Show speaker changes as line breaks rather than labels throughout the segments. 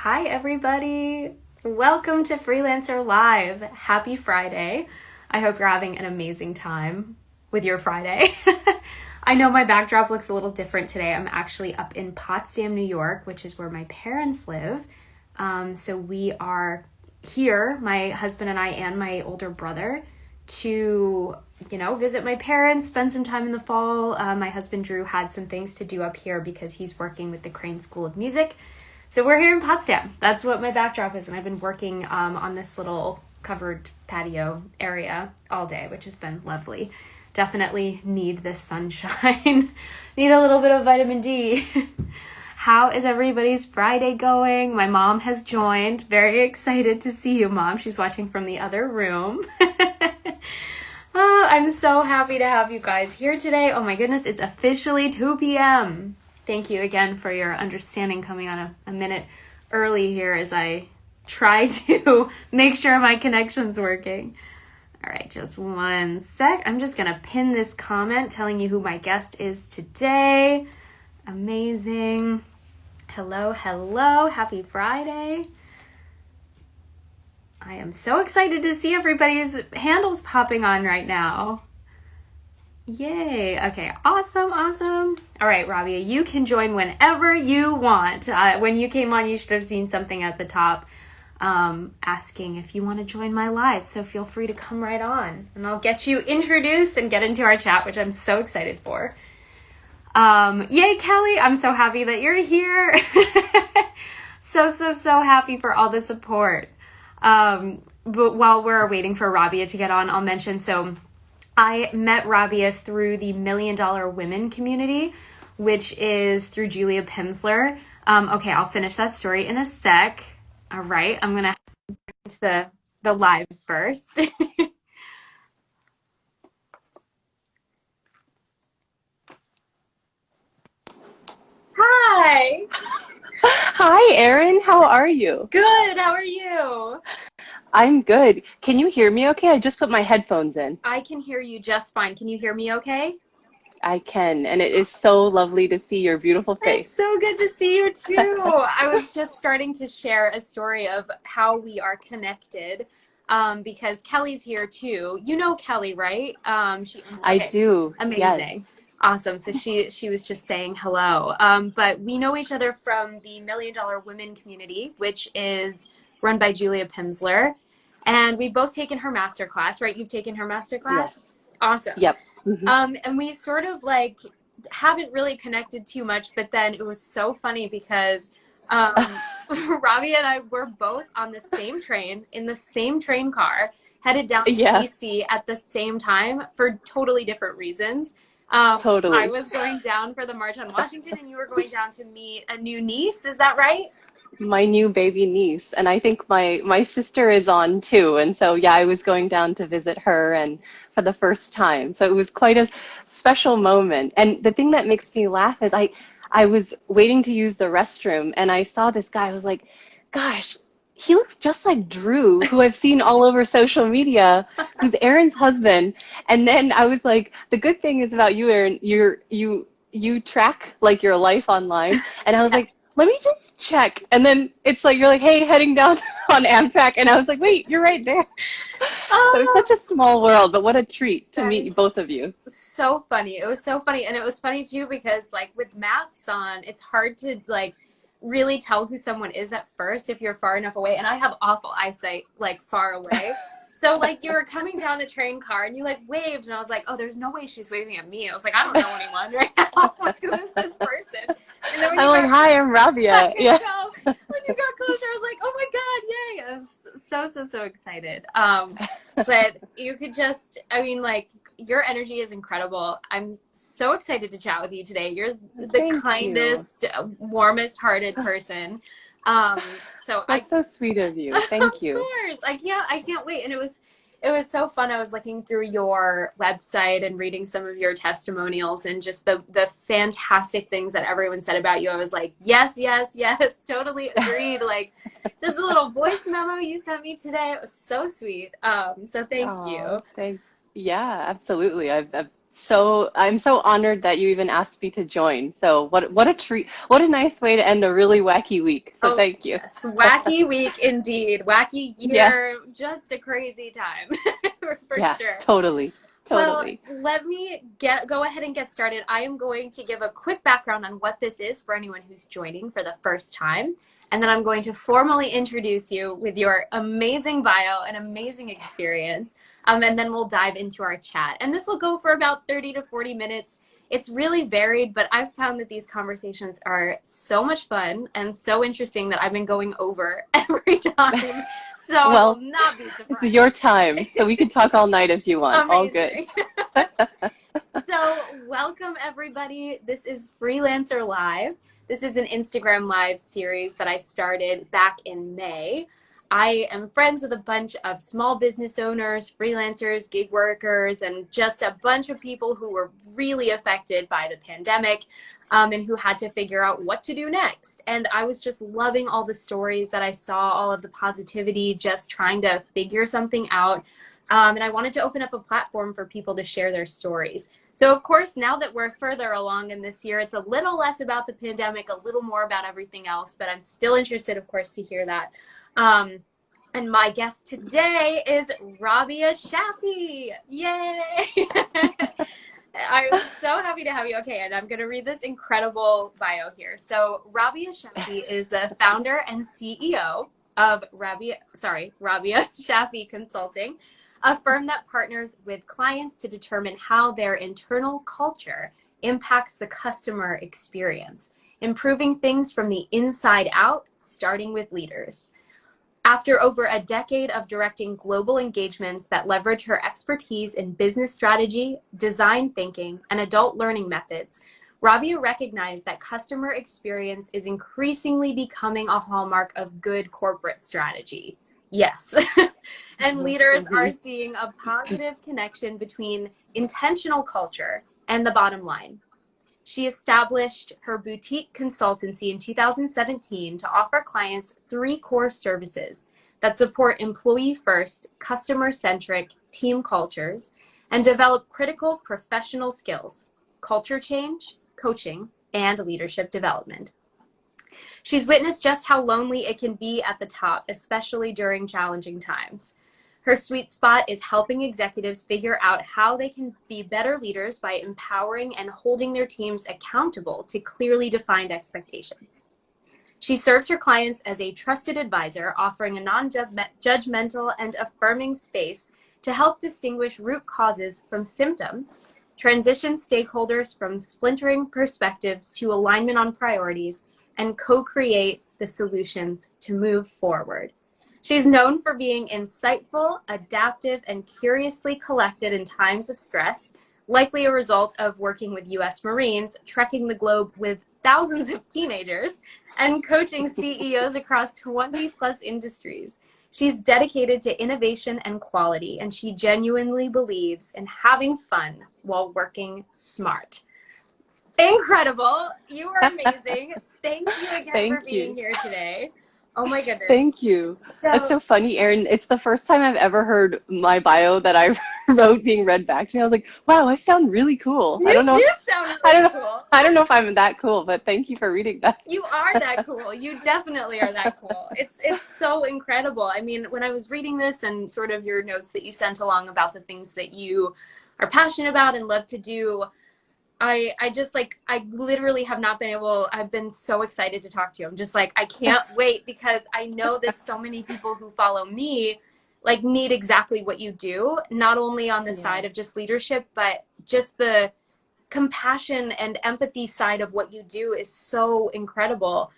Hi, everybody. Welcome to Freelancer Live. Happy Friday. I hope you're having an amazing time with your Friday. I know my backdrop looks a little different today. I'm actually up in Potsdam, New York, which is where my parents live. So we are here, my husband and I and my older brother, to, visit my parents, spend some time in the fall. My husband, Drew, had some things to do up here because he's working with the Crane School of Music. So we're here in Potsdam. That's what my backdrop is. And I've been working on this little covered patio area all day, which has been lovely. Definitely need this sunshine. Need a little bit of vitamin D. How is everybody's Friday going? My mom has joined. Very excited to see you, Mom. She's watching from the other room. Oh, I'm so happy to have you guys here today. Oh my goodness, it's officially 2 p.m. Thank you again for your understanding coming on a minute early here as I try to make sure my connection's working. All right, just one sec. I'm just going to pin this comment telling you who my guest is today. Amazing. Hello. Happy Friday. I am so excited to see everybody's handles popping on right now. Yay. Okay, awesome. All right, Raabia, you can join whenever you want. When you came on, you should have seen something at the top asking if you want to join my live. So feel free to come right on and I'll get you introduced and get into our chat, which I'm so excited for. Yay, Kelly. I'm so happy that you're here. So happy for all the support. But while we're waiting for Raabia to get on, I'll mention, so I met Raabia through the $1 Million Women community, which is through Julia Pimsleur. Okay, I'll finish that story in a sec. All right, I'm going to get into the live first. Hi.
Hi, Erin. How are you?
Good. How are you?
I'm good. Can you hear me okay? I just put my headphones in.
I can hear you just fine. Can you hear me okay?
I can, and it is so lovely to see your beautiful
It's
face.
so good to see you too. I was just starting to share a story of how we are connected because Kelly's here too. You know Kelly, right?
I
Okay,
do, yes.
amazing. Awesome. So she was just saying hello. But we know each other from the $1 Million Women community, which is run by Julia Pimsleur. And we've both taken her masterclass, right? You've taken her masterclass?
Yes.
Awesome.
Yep. Mm-hmm.
And we sort of haven't really connected too much, but then it was so funny because Raabia and I were both on the same train, in the same train car, headed down to
Yeah,
DC at the same time for totally different reasons. I
totally.
was going down for the March on Washington and you were going down to meet a new niece. Is that right?
My new baby niece, and I think my sister is on too. And so, yeah, I was going down to visit her and for the first time. So it was quite a special moment. And the thing that makes me laugh is I was waiting to use the restroom and I saw this guy. I was like, gosh, he looks just like Drew, who I've seen all over social media, who's Erin's husband. And then I was like, the good thing is about you, Erin, you track like your life online. And I was
Yeah.
like, let me just check. And then it's like, you're like, hey, heading down on Amtrak. And I was like, wait, you're right there. So it's
Oh,
such a small world, but what a treat to
that
meet
is
both of you.
so funny. It was so funny. And it was funny too because with masks on, it's hard to really tell who someone is at first if you're far enough away. And I have awful eyesight far away. So you were coming down the train car and you waved and I was like, oh, there's no way she's waving at me. I was like, I don't know anyone right now. Who is this person? And then when
I'm
you
like,
got
hi, I'm Raabia.
I
Yeah.
know. When you got closer, I was like, oh my God, yay. I was so excited. But you could just, your energy is incredible. I'm so excited to chat with you today. You're the
Thank you.
kindest, warmest hearted person. So I,
That's so sweet of you. Thank
of
you.
course, I can't wait. And it was so fun. I was looking through your website and reading some of your testimonials and just the fantastic things that everyone said about you. I was like, yes, totally agreed. Just the little voice memo you sent me today, it was so sweet. So thank
Oh,
you.
thank. Yeah, absolutely. I've So I'm so honored that you even asked me to join. So what a treat. What a nice way to end a really wacky week. So
Oh,
thank you.
yes. Wacky week indeed. Wacky
Yeah.
year, just a crazy time for
Yeah,
sure.
totally.
Well,
Totally.
let me go ahead and get started. I am going to give a quick background on what this is for anyone who's joining for the first time. And then I'm going to formally introduce you with your amazing bio and amazing experience. And then we'll dive into our chat. And this will go for about 30 to 40 minutes. It's really varied, but I've found that these conversations are so much fun and so interesting that I've been going over every time. So I will
Well,
not be
it's
surprised.
your time, so we can talk all night if you want. All good.
Amazing. So, welcome everybody. This is Freelancer Live. This is an Instagram Live series that I started back in May. I am friends with a bunch of small business owners, freelancers, gig workers, and just a bunch of people who were really affected by the pandemic and who had to figure out what to do next. And I was just loving all the stories that I saw, all of the positivity, just trying to figure something out. And I wanted to open up a platform for people to share their stories. So, of course, now that we're further along in this year, it's a little less about the pandemic, a little more about everything else, but I'm still interested, of course, to hear that. Um, and my guest today is Raabia Shafi. Yay! I'm so happy to have you. Okay, and I'm going to read this incredible bio here. So, Raabia Shafi is the founder and CEO of Raabia Shafi Consulting, a firm that partners with clients to determine how their internal culture impacts the customer experience, improving things from the inside out, starting with leaders. After over a decade of directing global engagements that leverage her expertise in business strategy, design thinking, and adult learning methods, Raabia recognized that customer experience is increasingly becoming a hallmark of good corporate strategy. Yes. And leaders are
Mhm.
seeing a positive connection between intentional culture and the bottom line. She established her boutique consultancy in 2017 to offer clients three core services that support employee-first, customer-centric team cultures and develop critical professional skills, culture change, coaching, and leadership development. She's witnessed just how lonely it can be at the top, especially during challenging times. Her sweet spot is helping executives figure out how they can be better leaders by empowering and holding their teams accountable to clearly defined expectations. She serves her clients as a trusted advisor, offering a non-judgmental and affirming space to help distinguish root causes from symptoms, transition stakeholders from splintering perspectives to alignment on priorities, and co-create the solutions to move forward. She's known for being insightful, adaptive, and curiously collected in times of stress, likely a result of working with US Marines, trekking the globe with thousands of teenagers, and coaching CEOs across 20 plus industries. She's dedicated to innovation and quality, and she genuinely believes in having fun while working smart. Incredible. You are amazing. Thank you again for
Thank
being
you.
here today. Oh my goodness.
Thank you. That's
So,
so funny, Erin. It's the first time I've ever heard my bio that I wrote being read back to me. I was like, wow, I sound really cool. I
you
don't know
do
if
sound
I don't
really
know
cool.
I don't know if I'm that cool, but thank you for reading that.
You are that cool. You definitely are that cool. It's so incredible. I mean, when I was reading this and sort of your notes that you sent along about the things that you are passionate about and love to do, I just like I literally have not been able I've been so excited to talk to you. I'm just like I can't wait because I know that so many people who follow me like need exactly what you do, not only on the
Yeah,
side of just leadership, but just the compassion and empathy side of what you do is so incredible.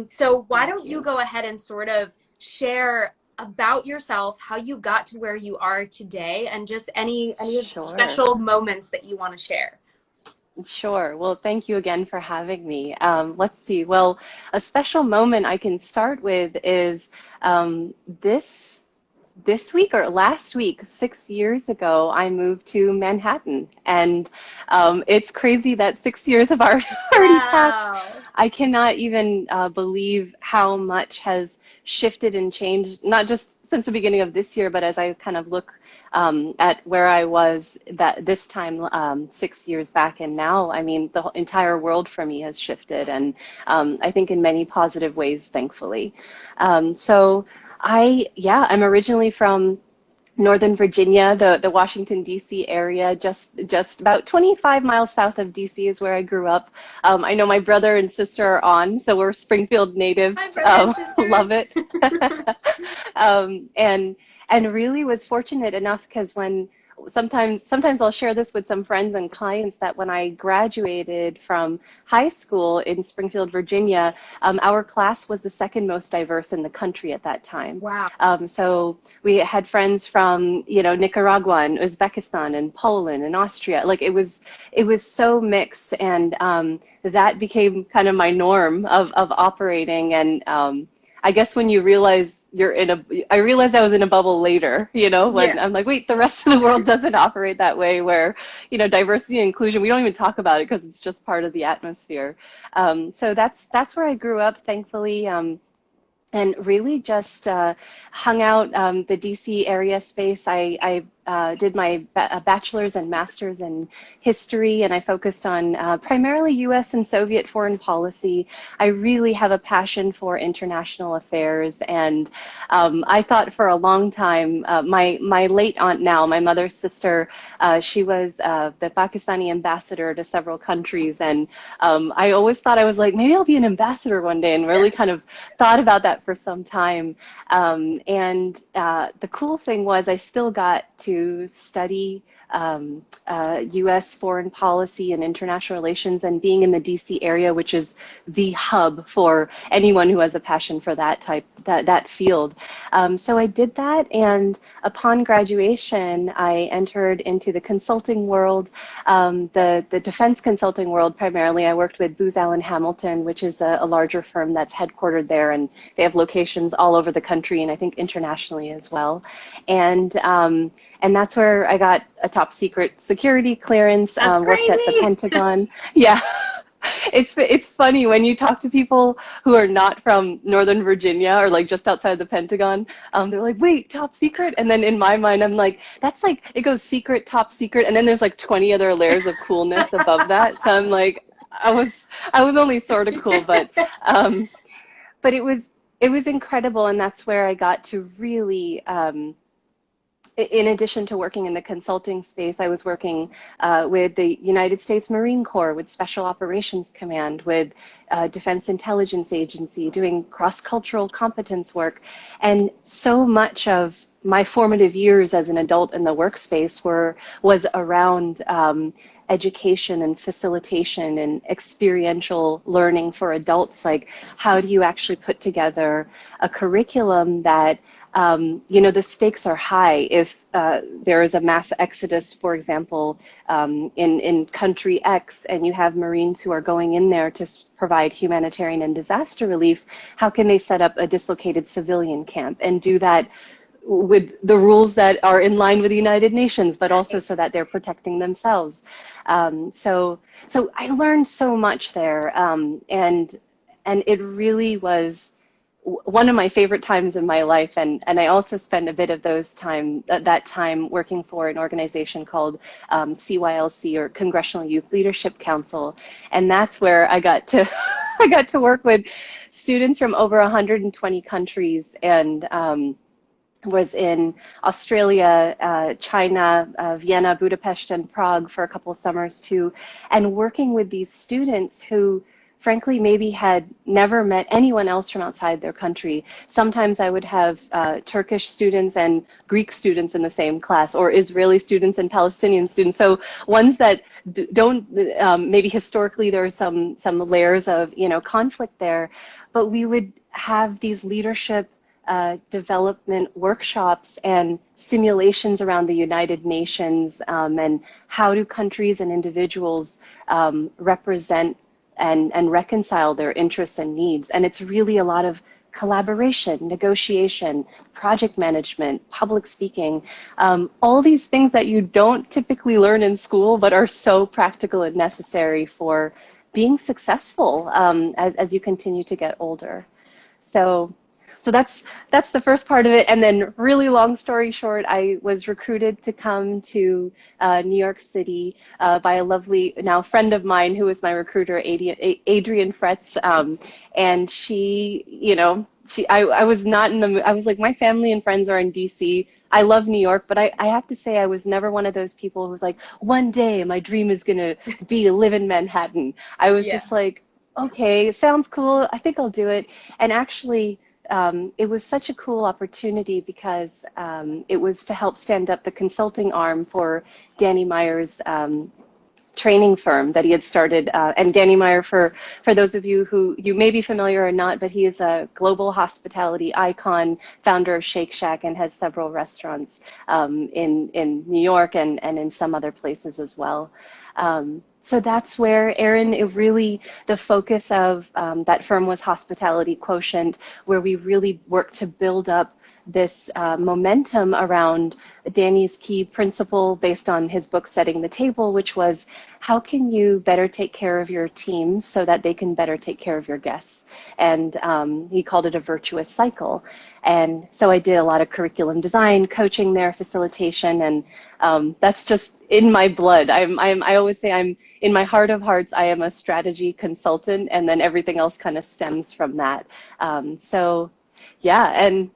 So why
thank
don't you
you.
go ahead and sort of share about yourself, how you got to where you are today, and just any
Sure.
special moments that you want to share.
Sure. Well, thank you again for having me. Let's see. Well, a special moment I can start with is this week or last week, 6 years ago, I moved to Manhattan, and it's crazy that 6 years have already passed.
Wow.
I cannot even believe how much has shifted and changed, not just since the beginning of this year, but as I kind of look at where I was that this time 6 years back, and now, I mean, the entire world for me has shifted, and I think in many positive ways, thankfully. Yeah, I'm originally from Northern Virginia, the Washington, D.C. area, just about 25 miles south of D.C. is where I grew up. I know my brother and sister are on, so we're Springfield
Hi,
natives.
brother and sister.
Love it. And really was fortunate enough because when sometimes I'll share this with some friends and clients that when I graduated from high school in Springfield, Virginia, our class was the second most diverse in the country at that time.
Wow.
So we had friends from, Nicaragua and Uzbekistan and Poland and Austria. Like it was so mixed, and that became kind of my norm of operating. And I guess when you realize I realized I was in a bubble later, when
Yeah.
I'm like, wait, the rest of the world doesn't operate that way, where, diversity and inclusion, we don't even talk about it because it's just part of the atmosphere. So that's where I grew up, thankfully. And really just hung out the DC area space. I did my bachelor's and master's in history, and I focused on primarily US and Soviet foreign policy. I really have a passion for international affairs, and I thought for a long time, my late aunt now, my mother's sister, she was the Pakistani ambassador to several countries, and I always thought I was like, maybe I'll be an ambassador one day, and really kind of thought about that for some time. And the cool thing was I still got to study U.S. foreign policy and international relations, and being in the D.C. area, which is the hub for anyone who has a passion for that field. So I did that, and upon graduation, I entered into the consulting world, the defense consulting world primarily. I worked with Booz Allen Hamilton, which is a larger firm that's headquartered there, and they have locations all over the country, and I think internationally as well. And that's where I got a top secret security clearance,
That's
worked at the
crazy.
Pentagon. Yeah. It's funny when you talk to people who are not from Northern Virginia or like just outside the Pentagon. They're like, wait, top secret? And then in my mind, I'm like, that's like, it goes secret, top secret, and then there's like 20 other layers of coolness above that. So I'm like, I was only sort of cool, but it was incredible, and that's where I got to really in addition to working in the consulting space, I was working with the United States Marine Corps, with Special Operations Command, with Defense Intelligence Agency, doing cross-cultural competence work. And so much of my formative years as an adult in the workspace was around education and facilitation and experiential learning for adults. Like, how do you actually put together a curriculum that the stakes are high if there is a mass exodus, for example, in country X, and you have Marines who are going in there to provide humanitarian and disaster relief. How can they set up a dislocated civilian camp and do that with the rules that are in line with the United Nations, but also so that they're protecting themselves? So I learned so much there, and it really was one of my favorite times in my life. And I also spent a bit of that time working for an organization called CYLC, or Congressional Youth Leadership Council. And that's where I got to I got to work with students from over 120 countries, and was in Australia, China, Vienna, Budapest, and Prague for a couple of summers too, and working with these students who frankly maybe had never met anyone else from outside their country. Sometimes I would have Turkish students and Greek students in the same class, or Israeli students and Palestinian students. So ones that don't, maybe historically there are some layers of conflict there, but we would have these leadership development workshops and simulations around the United Nations, and how do countries and individuals represent and reconcile their interests and needs. And it's really a lot of collaboration, negotiation, project management, public speaking, all these things that you don't typically learn in school, but are so practical and necessary for being successful as you continue to get older. So so that's the first part of it. And then, really long story short, I was recruited to come to New York City by a lovely now friend of mine who was my recruiter, Adrian Fretz, and she, I was not in the mood. I was like, my family and friends are in DC. I love New York, but I have to say I was never one of those people who was like, one day my dream is gonna be to live in Manhattan. I was
Yeah.
just like, okay, sounds cool. I think I'll do it. And actually, it was such a cool opportunity because it was to help stand up the consulting arm for Danny Meyer's training firm that he had started. And Danny Meyer, for those of you who you may be familiar or not, but he is a global hospitality icon, founder of Shake Shack, and has several restaurants in New York and in some other places as well. So that's where, Erin, it really, the focus of that firm was Hospitality Quotient, where we really worked to build up this momentum around Danny's key principle based on his book, Setting the Table, which was how can you better take care of your teams so that they can better take care of your guests? And he called it a virtuous cycle. And so I did a lot of curriculum design, coaching there, facilitation, and that's just in my blood. I always say I'm, in my heart of hearts, I am a strategy consultant, and then everything else kind of stems from that. So yeah, and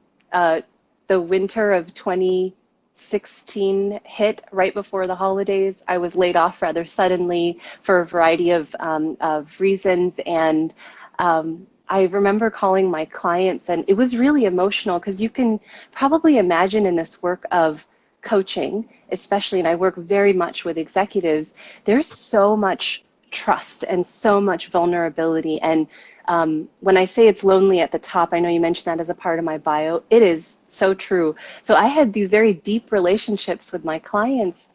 the winter of 2016 hit right before the holidays. I was laid off rather suddenly for a variety of reasons. And I remember calling my clients, and it was really emotional because you can probably imagine in this work of coaching, especially, and I work very much with executives, there's so much trust and so much vulnerability. And when I say it's lonely at the top, I know you mentioned that as a part of my bio. It is so true. So I had these very deep relationships with my clients,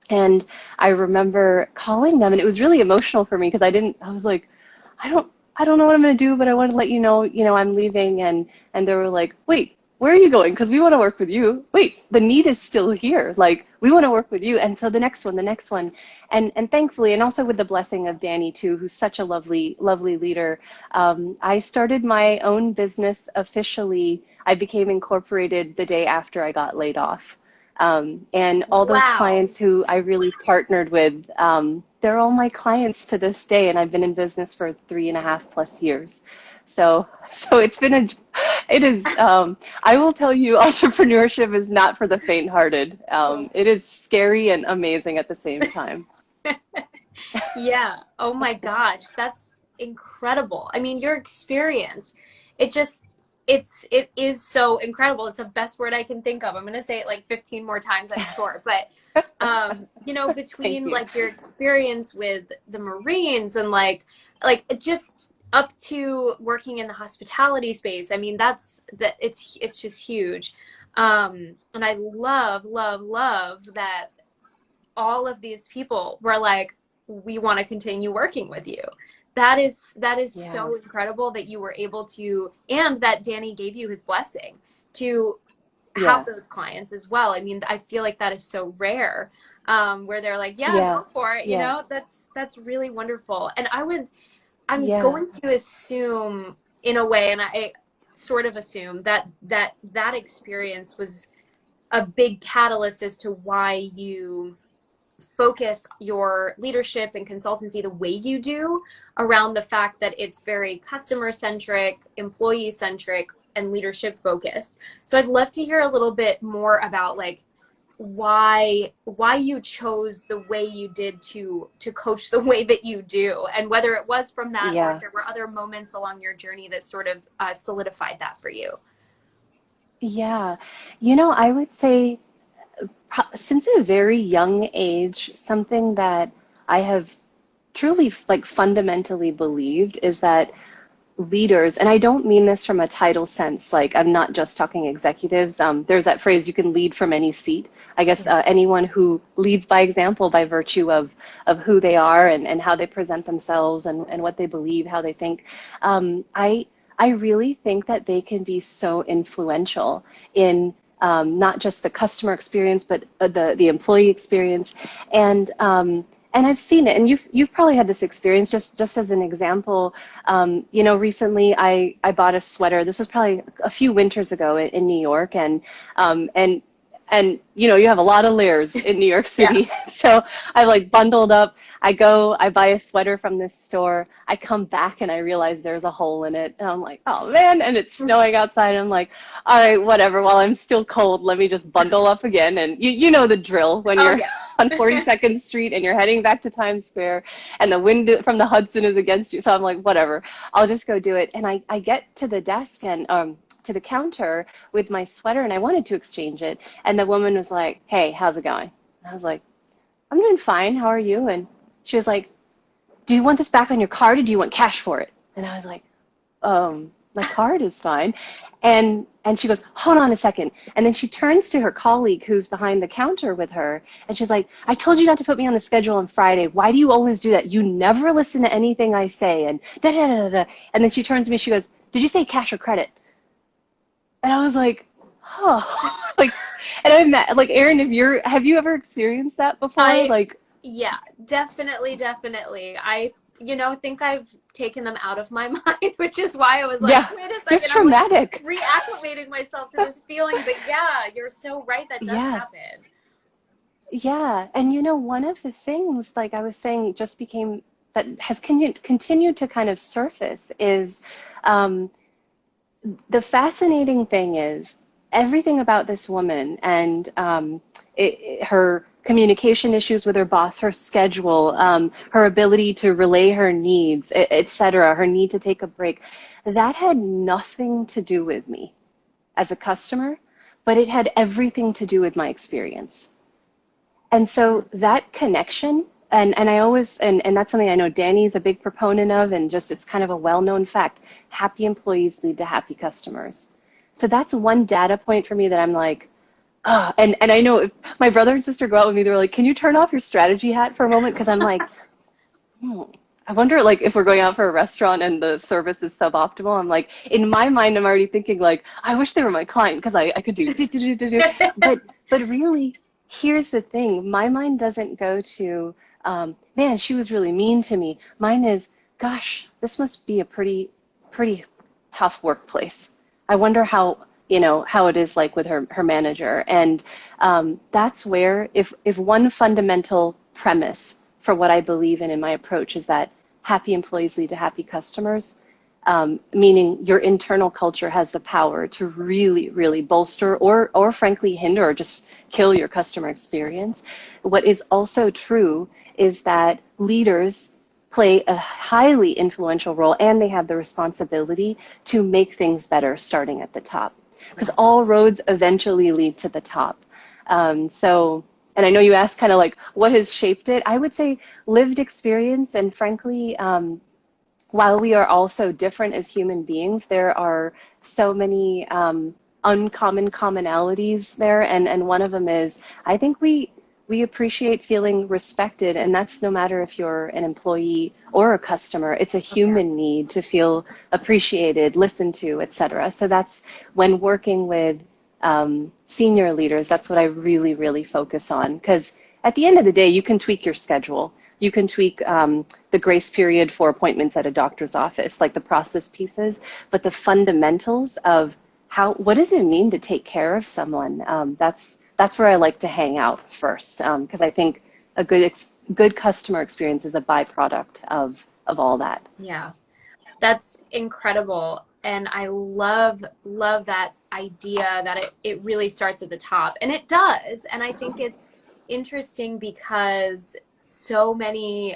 and I remember calling them, and it was really emotional for me because I was like, I don't know what I'm going to do, but I want to let I'm leaving. And they were like, wait, where are you going? Because we want to work with you. Wait, the need is still here. Like, we want to work with you. And so the next one. And thankfully, and also with the blessing of Danny too, who's such a lovely, lovely leader, I started my own business officially. I became incorporated the day after I got laid off. And all those
Wow.
clients who I really partnered with, they're all my clients to this day, and I've been in business for 3.5+ years. So it is, I will tell you, entrepreneurship is not for the faint-hearted. It is scary and amazing at the same time.
Yeah. Oh my gosh, that's incredible. I mean, your experience, it just it is so incredible. It's the best word I can think of. I'm gonna say it like 15 more times, I'm sure. But
Thank
between
you.
like your experience with the Marines and like just up to working in the hospitality space, I mean, that it's just huge. And I love, love, love that all of these people were like, we want to continue working with you. That is
Yeah,
so incredible that you were able to, and that Danny gave you his blessing to have
yeah,
those clients as well. I mean, I feel like that is so rare, where they're like, yeah,
yeah,
go for it.
yeah,
That's really wonderful. And I'm
yeah,
going to assume in a way, and I sort of assume that experience was a big catalyst as to why you focus your leadership and consultancy the way you do around the fact that it's very customer centric, employee centric, and leadership focused. So I'd love to hear a little bit more about like why you chose the way you did to coach the way that you do, and whether it was from that or if
yeah.
there were other moments along your journey that sort of solidified that for you.
Yeah. I would say since a very young age, something that I have truly like fundamentally believed is that leaders, and I don't mean this from a title sense, like I'm not just talking executives. There's that phrase, you can lead from any seat. I guess anyone who leads by example by virtue of who they are and how they present themselves and what they believe, how they think. I really think that they can be so influential in not just the customer experience, but the employee experience. And And I've seen it, and you've probably had this experience. Just as an example, you know, recently I bought a sweater. This was probably a few winters ago in New York, um, and and you know, you have a lot of layers in New York
Yeah.
City. So I like bundled up. I go, I buy a sweater from this store. I come back and I realize there's a hole in it, and I'm like, oh man! And it's snowing outside. I'm like, all right, whatever. While I'm still cold, let me just bundle up again. And you know the drill when
Oh
you're
yeah.
on 42nd Street and you're heading back to Times Square and the wind from the Hudson is against you. So I'm like, whatever, I'll just go do it. And I get to the desk and to the counter with my sweater and I wanted to exchange it. And the woman was like, hey, how's it going? And I was like, I'm doing fine. How are you? And she was like, do you want this back on your card or do you want cash for it? And I was like, my card is fine. And she goes, hold on a second. And then she turns to her colleague who's behind the counter with her, and she's like, I told you not to put me on the schedule on Friday. Why do you always do that? You never listen to anything I say. And da da da da. And then she turns to me, she goes, did you say cash or credit? And I was like, oh, like, and I'm like, Erin, have you ever experienced that before?
I
Like,
Yeah, definitely, definitely. Think I've taken them out of my mind, which is why I was like,
yeah,
wait a
they're
second, I'm like
traumatic.
reacclimating myself to this feeling. But yeah, you're so right. That does
Yes.
happen.
Yeah, and you know, one of the things, like I was saying, just became that has continued to kind of surface is um, the fascinating thing is everything about this woman and her communication issues with her boss, her schedule, her ability to relay her needs, etc., her need to take a break, that had nothing to do with me as a customer, but it had everything to do with my experience. And so that connection, and I always, and that's something I know Danny's a big proponent of, and just it's kind of a well-known fact, happy employees lead to happy customers. So that's one data point for me that I'm like, oh, and I know if my brother and sister go out with me, they're like, can you turn off your strategy hat for a moment? Because I'm like, hmm, I wonder like if we're going out for a restaurant and the service is suboptimal, I'm like, in my mind, I'm already thinking like, I wish they were my client because I could do, do, do, do, do, do. But really, here's the thing. My mind doesn't go to, man, she was really mean to me. Mine is, gosh, this must be a pretty tough workplace. I wonder how, you know, how it is like with her manager. And that's where if one fundamental premise for what I believe in my approach is that happy employees lead to happy customers, meaning your internal culture has the power to really, really bolster or frankly hinder or just kill your customer experience. What is also true is that leaders play a highly influential role and they have the responsibility to make things better starting at the top because all roads eventually lead to the top. So, and I know you asked kind of like what has shaped it. I would say lived experience and frankly, while we are all so different as human beings, there are so many uncommon commonalities there, and one of them is I think we appreciate feeling respected, and that's no matter if you're an employee or a customer. It's a
Oh, yeah.
human need to feel appreciated, listened to, etc. So that's when working with senior leaders, that's what I really, really focus on. Because at the end of the day, you can tweak your schedule. You can tweak the grace period for appointments at a doctor's office, like the process pieces, but the fundamentals of what does it mean to take care of someone? That's where I like to hang out first, because I think a good customer experience is a byproduct of all that.
Yeah. That's incredible. And I love that idea that it really starts at the top. And it does. And I think it's interesting because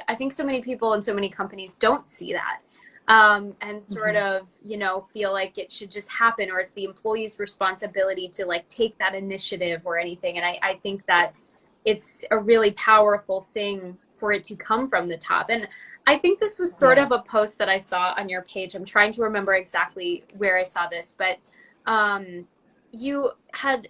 I think so many people and so many companies don't see that. And sort
Mm-hmm.
of, feel like it should just happen or it's the employee's responsibility to like take that initiative or anything. And I think that it's a really powerful thing for it to come from the top. And I think this was sort
Yeah.
of a post that I saw on your page. I'm trying to remember exactly where I saw this, but um,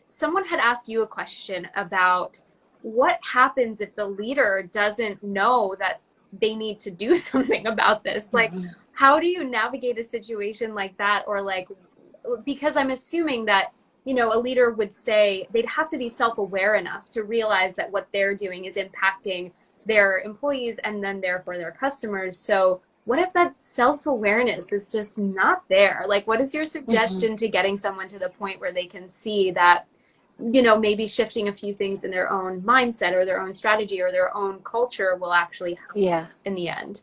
someone had asked you a question about what happens if the leader doesn't know that they need to do something about this. Like,
Mm-hmm.
how do you navigate a situation like that? Or like, because I'm assuming that, a leader would say they'd have to be self-aware enough to realize that what they're doing is impacting their employees and then therefore their customers. So what if that self-awareness is just not there? Like, what is your
Mhm.
suggestion to getting someone to the point where they can see that, you know, maybe shifting a few things in their own mindset or their own strategy or their own culture will actually help
Yeah.
in the end?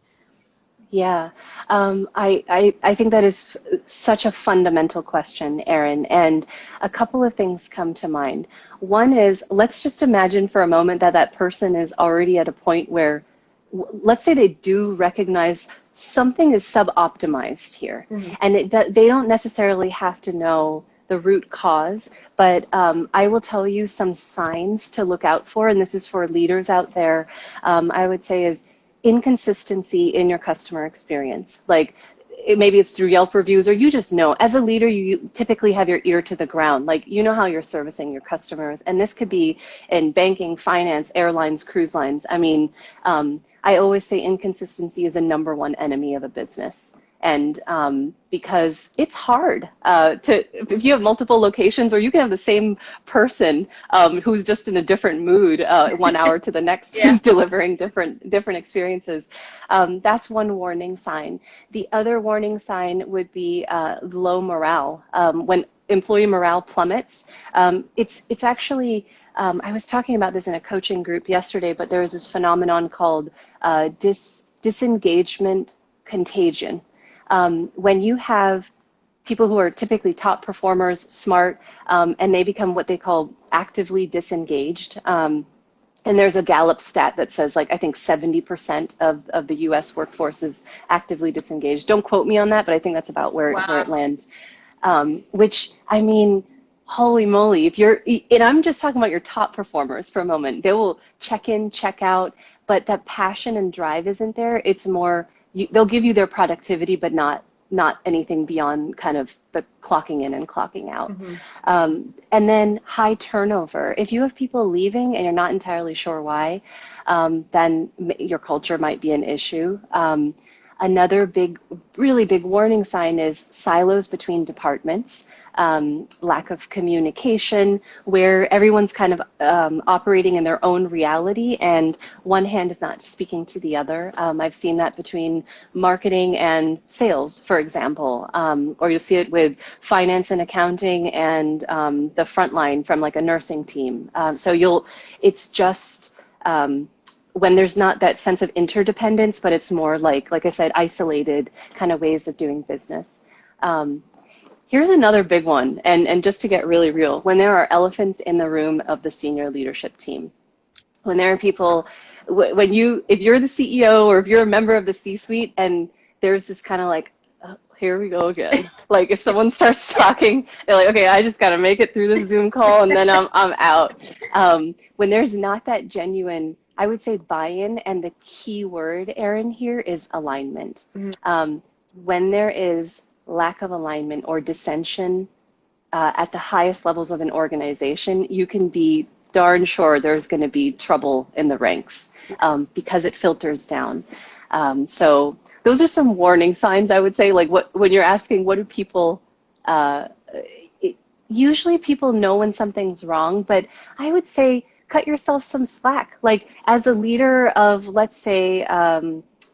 Yeah, I think that is such a fundamental question, Erin, and a couple of things come to mind. One is, let's just imagine for a moment that that person is already at a point where, let's say they do recognize something is sub-optimized here,
Mm-hmm.
and they don't necessarily have to know the root cause, but I will tell you some signs to look out for, and this is for leaders out there. I would say is inconsistency in your customer experience. Like maybe it's through Yelp reviews, or you just know as a leader, you typically have your ear to the ground. Like you know how you're servicing your customers. And this could be in banking, finance, airlines, cruise lines. I mean, I always say inconsistency is the number one enemy of a business. And because it's hard if you have multiple locations, or you can have the same person who's just in a different mood 1 hour to the next,
Yeah.
who's delivering different experiences. That's one warning sign. The other warning sign would be low morale. When employee morale plummets, it's actually I was talking about this in a coaching group yesterday, but there was this phenomenon called disengagement contagion. When you have people who are typically top performers, smart, and they become what they call actively disengaged. And there's a Gallup stat that says, like, I think 70% of the US workforce is actively disengaged. Don't quote me on that, but I think that's about where it
Wow.
lands. Which, I mean, holy moly, if you're, and I'm just talking about your top performers for a moment, they will check in, check out, but that passion and drive isn't there. It's more, they'll give you their productivity, but not anything beyond kind of the clocking in and clocking out.
Mm-hmm.
And then high turnover. If you have people leaving and you're not entirely sure why, then your culture might be an issue. Another really big warning sign is silos between departments, lack of communication, where everyone's kind of operating in their own reality and one hand is not speaking to the other. I've seen that between marketing and sales, for example, or you'll see it with finance and accounting and the front line from like a nursing team. It's just, when there's not that sense of interdependence, but it's more like I said, isolated kind of ways of doing business. Um, Here's another big one, and just to get really real, when there are elephants in the room of the senior leadership team, when there are people, if you're the CEO or if you're a member of the C-suite, and there's this kind of like, oh, here we go again. Like if someone starts
Yeah.
talking, they're like, okay, I just got to make it through this Zoom call, and then I'm out. When there's not that genuine, I would say buy-in, and the key word, Erin, here is alignment.
Mhm.
When there is lack of alignment or dissension at the highest levels of an organization, you can be darn sure there's going to be trouble in the ranks because it filters down. So those are some warning signs, I would say. Like when you're asking, what do people? Uh, Usually, people know when something's wrong, but I would say cut yourself some slack. Like as a leader of, let's say,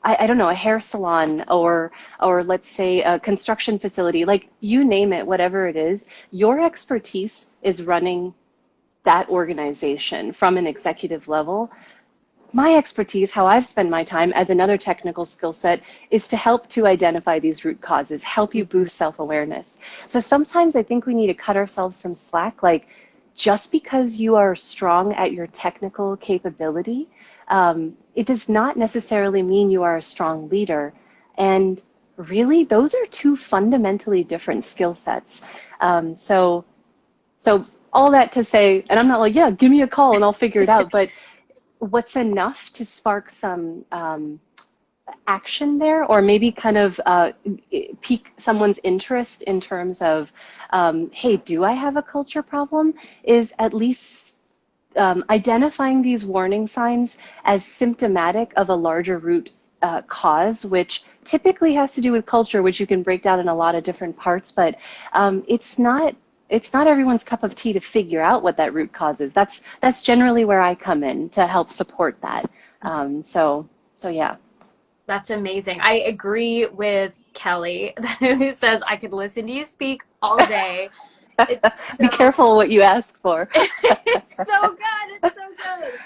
I don't know, a hair salon or let's say a construction facility, like you name it, whatever it is, your expertise is running that organization from an executive level. My expertise, how I've spent my time as another technical skill set, is to help to identify these root causes, help you boost self-awareness. So sometimes I think we need to cut ourselves some slack. Like just because you are strong at your technical capability, it does not necessarily mean you are a strong leader. And really, those are two fundamentally different skill sets. So all that to say, and I'm not like, yeah, give me a call and I'll figure it out. But what's enough to spark some action there, or maybe kind of pique someone's interest in terms of, hey, do I have a culture problem? Is at least identifying these warning signs as symptomatic of a larger root cause, which typically has to do with culture, which you can break down in a lot of different parts, but it's not everyone's cup of tea to figure out what that root cause is. That's generally where I come in to help support that. So yeah.
That's amazing. I agree with Kelly who says I could listen to you speak all day. It's
Be
so
careful what you ask for.
it's so good. It's so good.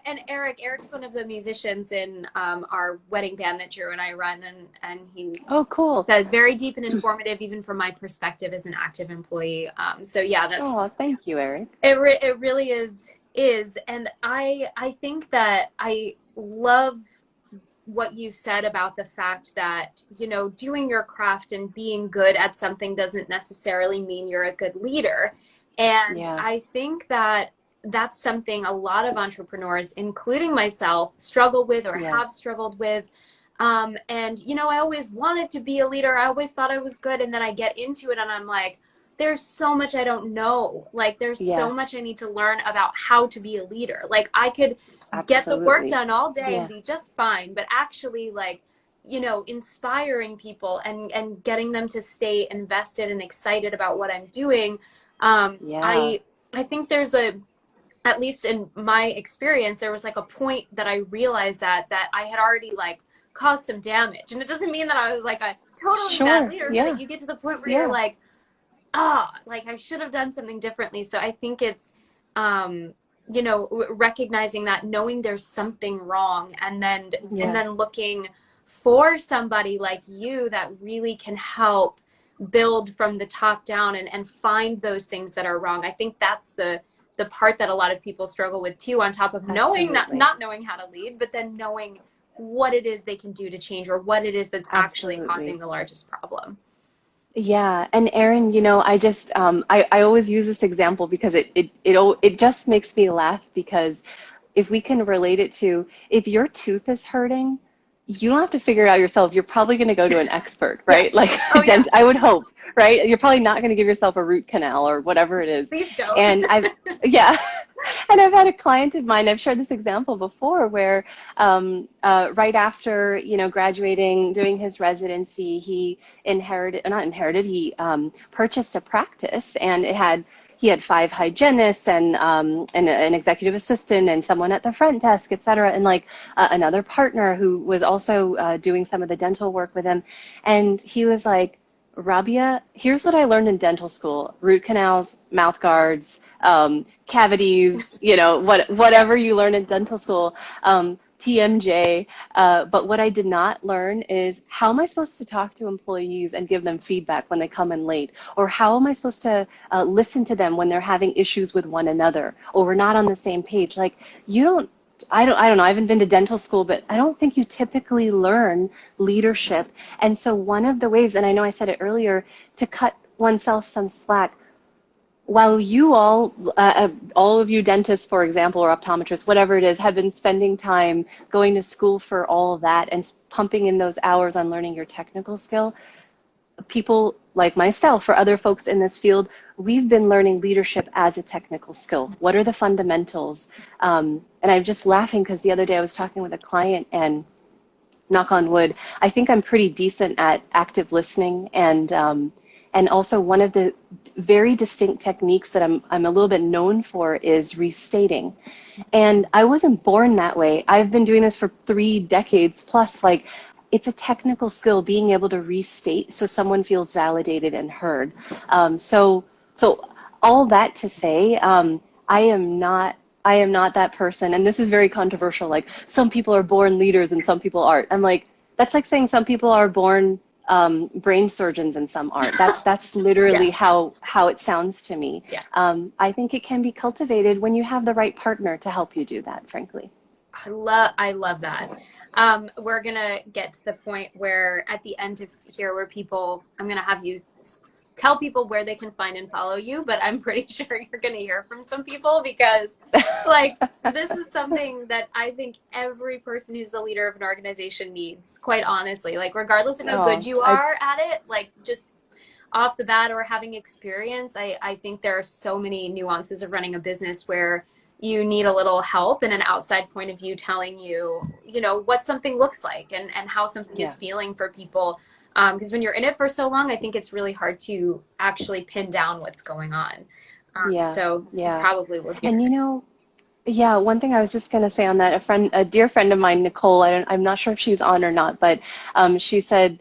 And Eric's one of the musicians in our wedding band that Drew and I run, and he
Oh, cool.
said very deep and informative, even from my perspective as an active employee. So yeah,
Oh, thank you, Eric.
it really is, and I think that I love what you said about the fact that, you know, doing your craft and being good at something doesn't necessarily mean you're a good leader. And
Yeah,
I think that that's something a lot of entrepreneurs, including myself, struggle with or
yeah,
have struggled with. And, you know, I always wanted to be a leader. I always thought I was good. And then I get into it and I'm like, there's so much I don't know. Like, there's so
yeah,
much I need to learn about how to be a leader. Like, I could get the work
absolutely.
done all day and
Yeah,
be just fine, but actually, like, you know, inspiring people and getting them to stay invested and excited about what I'm doing. um
yeah,
i I think there's a, at least in my experience, there was like a point that I realized that I had already like caused some damage. And it doesn't mean that I was like a totally bad
sure.
leader,
Yeah,
but you get to the point where you're
yeah,
like, ah, like I should have done something differently. So I think it's, um, you know, recognizing that, knowing there's something wrong, and
yeah,
then looking for somebody like you that really can help build from the top down and find those things that are wrong. I think that's the part that a lot of people struggle with too, on top of knowing,
absolutely.
not knowing how to lead, but then knowing what it is they can do to change, or what it is that's actually causing
Absolutely.
the largest problem.
Yeah, and Erin, I just I always use this example because it just makes me laugh because if we can relate it to if your tooth is hurting, you don't have to figure it out yourself. You're probably going to go to an expert,
Yeah.
right? Like a
Oh yeah.
I would hope, right? You're probably not going to give yourself a root canal or whatever it is.
Please don't.
And yeah, and I've had a client of mine, I've shared this example before where right after, graduating, doing his residency, he not inherited, he purchased a practice and he had five hygienists and an executive assistant and someone at the front desk, et cetera, and like another partner who was also doing some of the dental work with him. And he was like, Raabia, here's what I learned in dental school: root canals, mouth guards, cavities,
Yeah.
whatever you learn in dental school, TMJ. But what I did not learn is, how am I supposed to talk to employees and give them feedback when they come in late? Or how am I supposed to listen to them when they're having issues with one another or we're not on the same page? Like, you don't, I don't know. I haven't been to dental school, but I don't think you typically learn leadership. And so one of the ways, and I know I said it earlier, to cut oneself some slack, while you all of you dentists, for example, or optometrists, whatever it is, have been spending time going to school for all of that and pumping in those hours on learning your technical skill, people like myself or other folks in this field, we've been learning leadership as a technical skill. What are the fundamentals? And I'm just laughing because the other day I was talking with a client, and knock on wood, I think I'm pretty decent at active listening, and also one of the very distinct techniques that I'm a little bit known for is restating. And I wasn't born that way. I've been doing this for 3 decades plus. Like, it's a technical skill, being able to restate so someone feels validated and heard. So all that to say, I am not I am not that person. And this is very controversial. Like, some people are born leaders and some people aren't. I'm like, that's like saying some people are born brain surgeons and some aren't. That's
Yeah.
literally how it sounds to me.
Yeah.
I think it can be cultivated when you have the right partner to help you do that, frankly.
I love that. We're gonna get to the point where at the end of here, where people, I'm gonna have you tell people where they can find and follow you, but I'm pretty sure you're gonna hear from some people, because like, this is something that I think every person who's the leader of an organization needs, quite honestly. Like, regardless of how good
Oh,
you are at it, like, just off the bat or having experience, I think there are so many nuances of running a business where you need a little help and an outside point of view telling you, you know, what something looks like, and how something is
yeah,
feeling for people. Because when you're in it for so long, I think it's really hard to actually pin down what's going on.
yeah,
So you
yeah.
probably will hear.
And Yeah, one thing I was just going to say on that, a dear friend of mine, Nicole, I'm not sure if she's on or not, but she said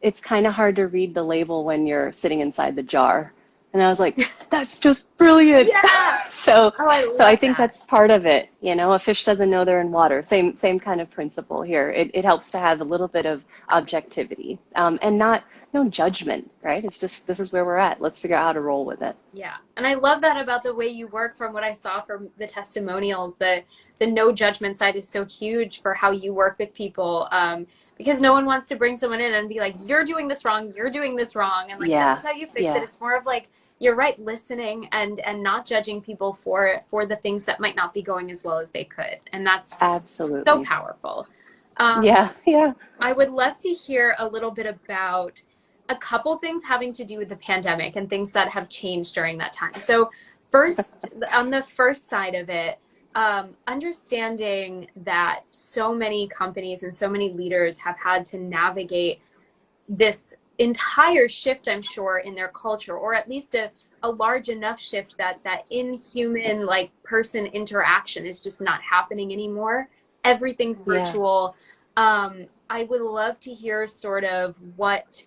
it's kind of hard to read the label when you're sitting inside the jar. And I was like, that's just brilliant.
Yeah.
So,
Oh, I
so I
love
think
that.
that's part of it. You know, a fish doesn't know they're in water. Same kind of principle here. It helps to have a little bit of objectivity, and not no judgment, right? It's just this is where we're at. Let's figure out how to roll with it.
Yeah. And I love that about the way you work from what I saw from the testimonials. The no judgment side is so huge for how you work with people. Because no one wants to bring someone in and be like, you're doing this wrong, you're doing this wrong, and like this is
Yeah,
how you fix it.
yeah,
It's more of like you're right, listening and not judging people for the things that might not be going as well as they could. And that's so
absolutely.
powerful. Um,
Yeah, yeah.
I would love to hear a little bit about a couple things having to do with the pandemic and things that have changed during that time. So, first, on the first side of it, understanding that so many companies and so many leaders have had to navigate this entire shift, I'm sure, in their culture, or at least a large enough shift that that inhuman like person interaction is just not happening anymore. Everything's
Yeah.
virtual. I would love to hear sort of what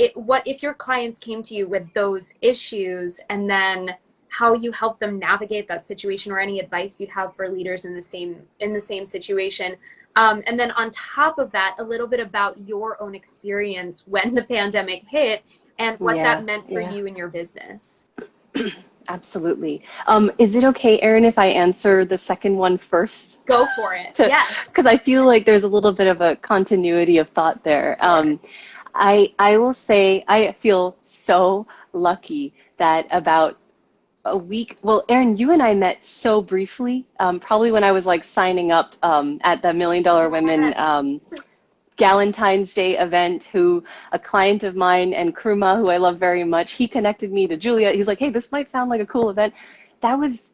if your clients came to you with those issues and then how you help them navigate that situation or any advice you'd have for leaders in the same situation. And then on top of that, a little bit about your own experience when the pandemic hit and what that
Yeah,
meant for
yeah,
you and your business.
absolutely. Is it okay, Erin, if I answer the second one first?
Go for it.
To,
Yes.
because I feel like there's a little bit of a continuity of thought there.
Sure.
I will say I feel so lucky that about a week. Well, Erin, you and I met so briefly, probably when I was like signing up at the Million Dollar Women
Yes.
Galentine's Day event. Who a client of mine and Kruma, who I love very much, he connected me to Julia. He's like, hey, this might sound like a cool event. That was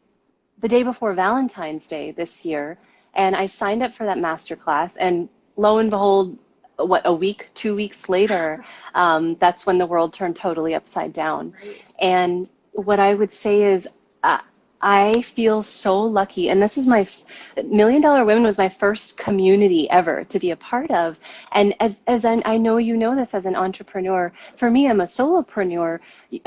the day before Valentine's Day this year, and I signed up for that masterclass. And lo and behold, what, a week, 2 weeks later, that's when the world turned totally upside down.
Right.
And what I would say is, I feel so lucky. And this is Million Dollar Women was my first community ever to be a part of. And I know you know this as an entrepreneur, for me, I'm a solopreneur. It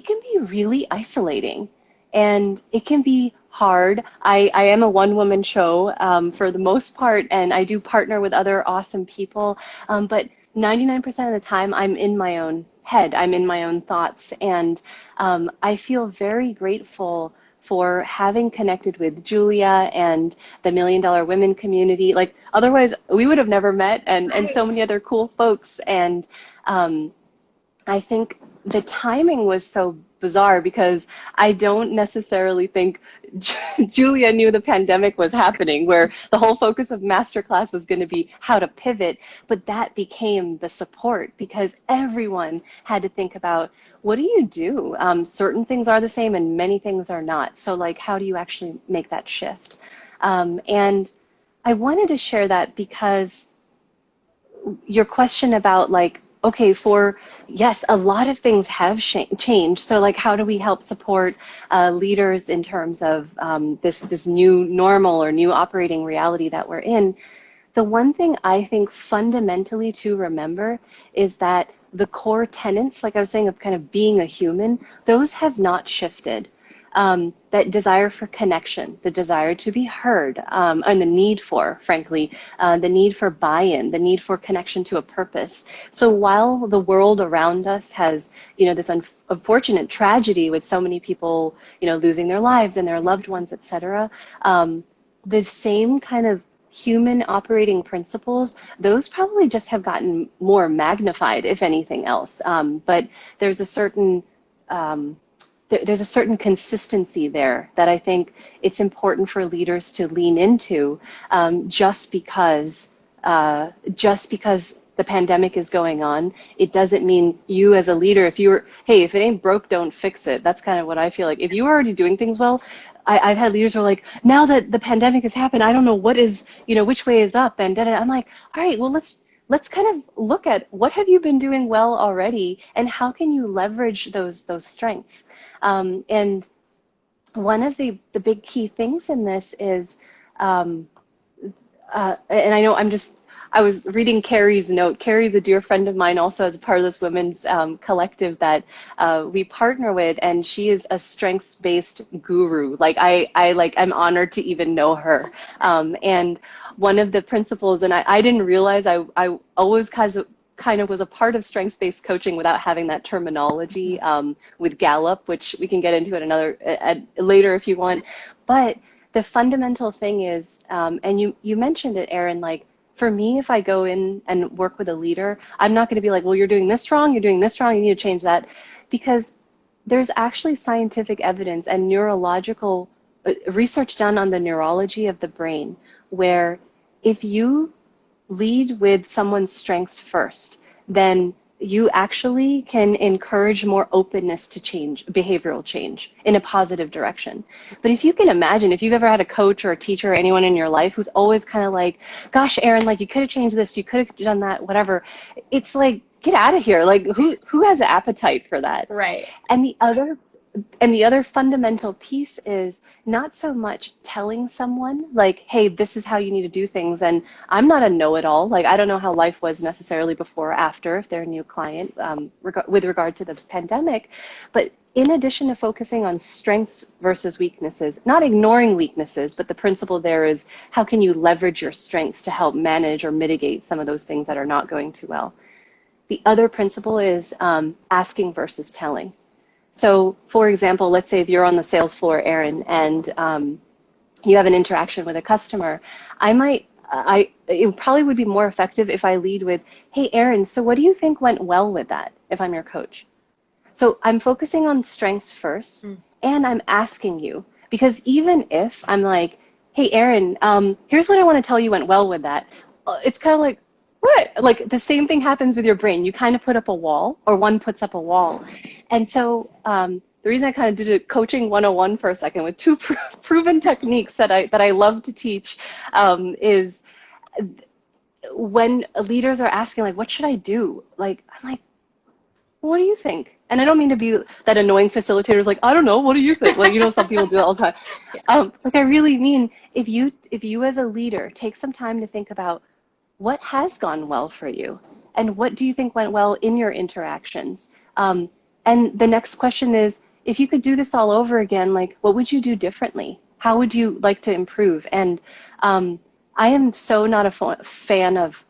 can be really isolating and it can be hard. I am a one-woman show for the most part, and I do partner with other awesome people. But 99% of the time, I'm in my own head. I'm in my own thoughts, and I feel very grateful for having connected with Julia and the Million Dollar Women community. Like otherwise, we would have never met, and so
Right.
many other cool folks. And um, I think the timing was so bizarre because I don't necessarily think Julia knew the pandemic was happening, where the whole focus of masterclass was going to be how to pivot, but that became the support because everyone had to think about what do you do? Certain things are the same and many things are not. So, like, how do you actually make that shift? And I wanted to share that because your question about like, okay, for yes, a lot of things have changed. So like, how do we help support leaders in terms of this new normal or new operating reality that we're in? The one thing I think fundamentally to remember is that the core tenets, like I was saying, of kind of being a human, those have not shifted. That desire for connection, the desire to be heard, and the need for, frankly, the need for buy-in, the need for connection to a purpose. So while the world around us has, this unfortunate tragedy with so many people, losing their lives and their loved ones, etc., the same kind of human operating principles, those probably just have gotten more magnified, if anything else. But there's a certain there's a certain consistency there that I think it's important for leaders to lean into, just because the pandemic is going on. It doesn't mean you as a leader, hey, if it ain't broke, don't fix it. That's kind of what I feel like. If you are already doing things well, I've had leaders who are like, now that the pandemic has happened, I don't know what is, which way is up, and da-da. I'm like, all right, well, let's kind of look at what have you been doing well already, and how can you leverage those strengths. And one of the big key things in this is, um, and I know I was reading Carrie's note. Carrie's a dear friend of mine, also as a part of this women's collective that we partner with, and she is a strengths-based guru. Like I'm honored to even know her. And one of the principles, and I didn't realize I always kind of was a part of strengths-based coaching without having that terminology with Gallup, which we can get into later if you want. But the fundamental thing is, and you mentioned it, Erin, like for me, if I go in and work with a leader, I'm not going to be like, well, you're doing this wrong, you're doing this wrong, you need to change that. Because there's actually scientific evidence and neurological research done on the neurology of the brain, where if you lead with someone's strengths first, then you actually can encourage more openness to change, behavioral change in a positive direction. But if you can imagine, if you've ever had a coach or a teacher or anyone in your life who's always kind of like, gosh, Erin, like you could have changed this, you could have done that, whatever. It's like, get out of here. Like who has an appetite for that?
Right.
And the other fundamental piece is not so much telling someone like, hey, this is how you need to do things. And I'm not a know-it-all. Like, I don't know how life was necessarily before or after if they're a new client with regard to the pandemic. But in addition to focusing on strengths versus weaknesses, not ignoring weaknesses, but the principle there is how can you leverage your strengths to help manage or mitigate some of those things that are not going too well. The other principle is asking versus telling. So, for example, let's say if you're on the sales floor, Erin, and you have an interaction with a customer, it probably would be more effective if I lead with, hey, Erin, so what do you think went well with that if I'm your coach? So I'm focusing on strengths first, and I'm asking you, because even if I'm like, hey, Erin, here's what I want to tell you went well with that, it's kind of like, what? Like the same thing happens with your brain. You kind of put up a wall, or one puts up a wall. And so the reason I kind of did a coaching 101 for a second with two proven techniques that I love to teach is when leaders are asking, like, what should I do? Like, I'm like, what do you think? And I don't mean to be that annoying facilitator who's like, I don't know, what do you think? Like, some people do that all the time.
Yeah.
Like, I really mean, if you as a leader take some time to think about what has gone well for you and what do you think went well in your interactions? And the next question is, if you could do this all over again, like, what would you do differently? How would you like to improve? And I am so not a fan of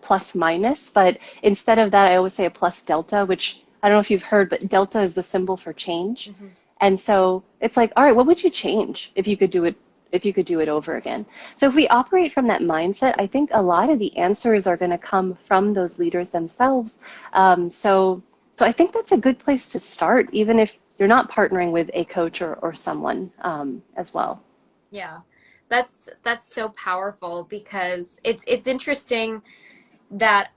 plus minus, but instead of that, I always say a plus delta, which I don't know if you've heard, but delta is the symbol for change.
Mm-hmm.
And so it's like, all right, what would you change if you could do it over again? So if we operate from that mindset, I think a lot of the answers are going to come from those leaders themselves. So I think that's a good place to start, even if you're not partnering with a coach or someone as well.
Yeah. That's so powerful because it's interesting that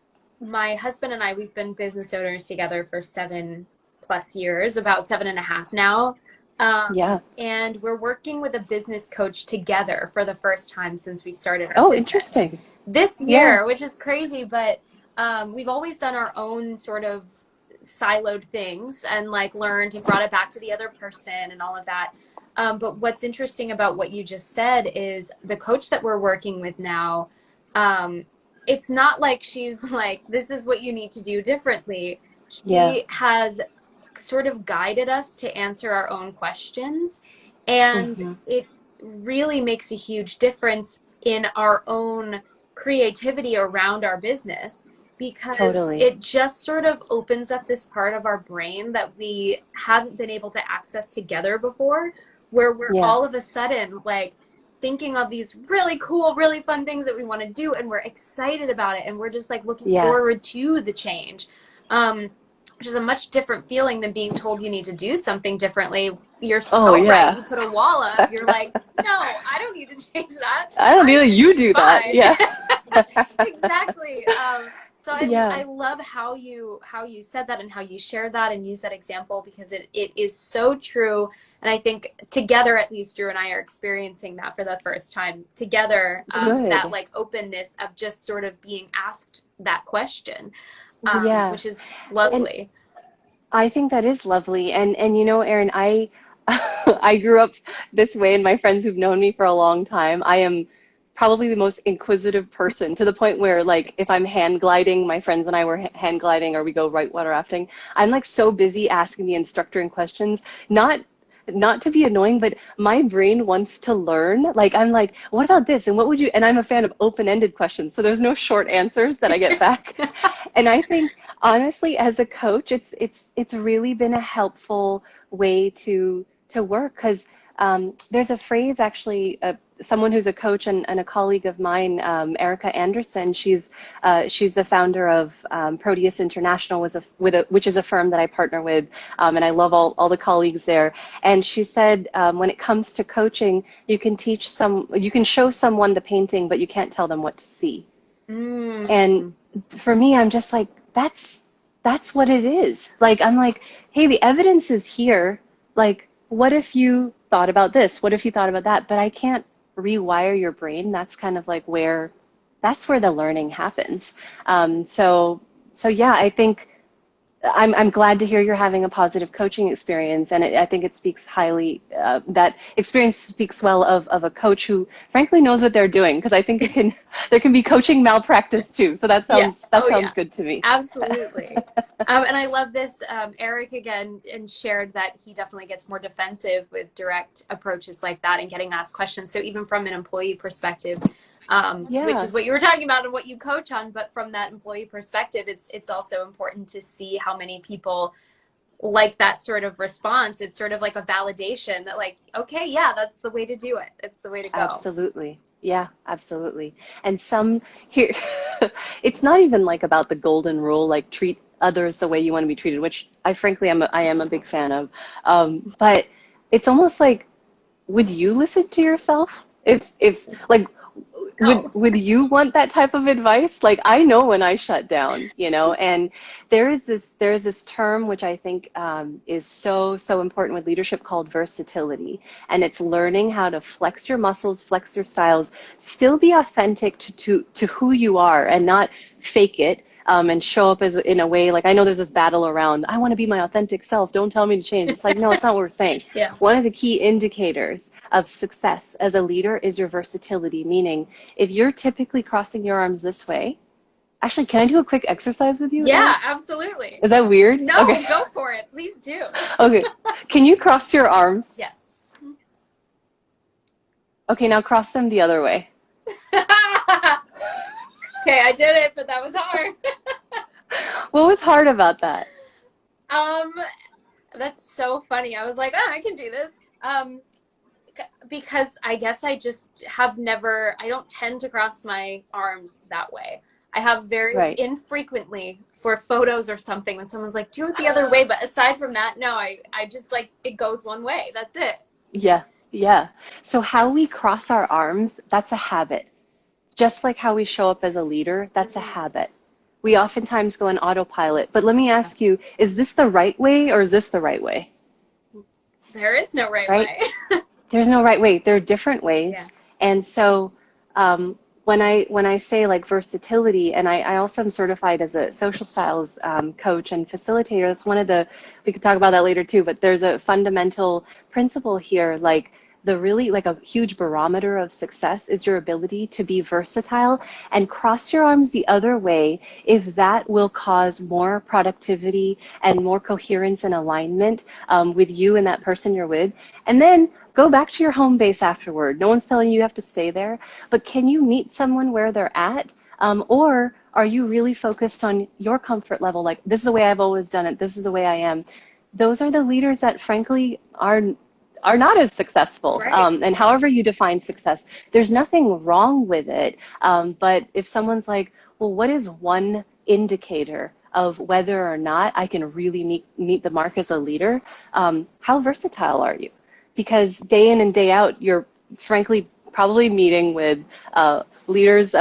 my husband and I, we've been business owners together for 7+ years, about 7.5 now.
Yeah.
And we're working with a business coach together for the first time since we started our
Oh,
business
interesting.
this
Yeah.
year, which is crazy, but we've always done our own sort of siloed things and like learned and brought it back to the other person and all of that. But what's interesting about what you just said is the coach that we're working with now, it's not like she's like, this is what you need to do differently.
Yeah.
She has sort of guided us to answer our own questions. And
Hmm.
it really makes a huge difference in our own creativity around our business because
Totally.
it just sort of opens up this part of our brain that we haven't been able to access together before, where we're
Yeah.
all of a sudden like thinking of these really cool, really fun things that we want to do, and we're excited about it, and we're just like looking
Yeah.
forward to the change. Which is a much different feeling than being told you need to do something differently. You're
Oh,
so right.
yeah.
You put a wall up. You're like, no, I don't need to change that.
I don't know. You
It's
do that.
fine.
Yeah.
Exactly. So
Yeah.
I love how you said that and how you shared that and use that example because it is so true. And I think together, at least you and I are experiencing that for the first time together. That
Good.
like openness of just sort of being asked that question,
Yeah.
which is
And
lovely.
I think that is lovely. And Erin, I grew up this way, and my friends who've known me for a long time, I am probably the most inquisitive person, to the point where, like, if I'm hand gliding, my friends and I were hand gliding, or we go whitewater rafting, I'm like so busy asking the instructor in questions, not to be annoying, but my brain wants to learn. Like, I'm like, what about this? And what would you, and I'm a fan of open-ended questions. So there's no short answers that I get back. And I think, honestly, as a coach, it's really been a helpful way to work, because there's a phrase, actually, someone who's a coach and a colleague of mine, Erica Anderson. She's the founder of Proteus International, which is a firm that I partner with, and I love all the colleagues there. And she said, when it comes to coaching, you can show someone the painting, but you can't tell them what to see. And for me, I'm just like, that's what it is. Like, I'm like, hey, the evidence is here. Like, what if you thought about this? What if you thought about that? But I can't rewire your brain. That's kind of like that's where the learning happens. So yeah, I think I'm glad to hear you're having a positive coaching experience, and I think it speaks highly. That experience speaks well of a coach who, frankly, knows what they're doing. Because I think there can be coaching malpractice too. So that sounds good to me.
Absolutely. And I love this. Eric again and shared that he definitely gets more defensive with direct approaches like that and getting asked questions. So even from an employee perspective, which is what you were talking about and what you coach on, but from that employee perspective, it's also important to see how many people like that sort of response. It's sort of like a validation that, like, okay, yeah, that's the way to do it. It's the way to go.
Absolutely. Yeah, absolutely. And some here, it's not even like about the golden rule, like treat others the way you want to be treated, which I am a big fan of. But it's almost like, would you listen to yourself? If like, would you want that type of advice? Like, I know when I shut down, and there is this term which I think is so important with leadership, called versatility. And it's learning how to flex your muscles, flex your styles, still be authentic to who you are, and not fake it. And show up as in a way, like, I know there's this battle around, I want to be my authentic self, don't tell me to change. It's like, no, it's not what we're saying.
Yeah.
One of the key indicators of success as a leader is your versatility, meaning if you're typically crossing your arms this way, actually, can I do a quick exercise with you?
Yeah,
Erin?
Absolutely.
Is that weird?
No,
okay.
Go for it. Please do.
Okay. Can you cross your arms?
Yes.
Okay, now cross them the other way.
Okay, I did it, but that was hard.
What was hard about that?
That's so funny. I was like, oh, I can do this. Because I guess I just have never, I don't tend to cross my arms that way. I have very infrequently for photos or something when someone's like, do it the other way. But aside from that, no, I just, like, it goes one way. That's it.
Yeah. Yeah. So how we cross our arms, that's a habit. Just like how we show up as a leader, that's a habit. We oftentimes go on autopilot. But let me ask you, is this the right way, or is this the right way?
There is no right way.
There's no right way. There are different ways.
Yeah.
And so when I say, like, versatility, and I also am certified as a social styles coach and facilitator, that's one of we could talk about that later too, but there's a fundamental principle here, like, the really, like, a huge barometer of success is your ability to be versatile and cross your arms the other way if that will cause more productivity and more coherence and alignment with you and that person you're with. And then go back to your home base afterward. No one's telling you you have to stay there, but can you meet someone where they're at? Or are you really focused on your comfort level? Like, this is the way I've always done it. This is the way I am. Those are the leaders that, frankly, are not as successful. And however you define success, there's nothing wrong with it. But if someone's like, well, what is one indicator of whether or not I can really meet the mark as a leader? How versatile are you? Because day in and day out, you're, frankly, probably meeting with leaders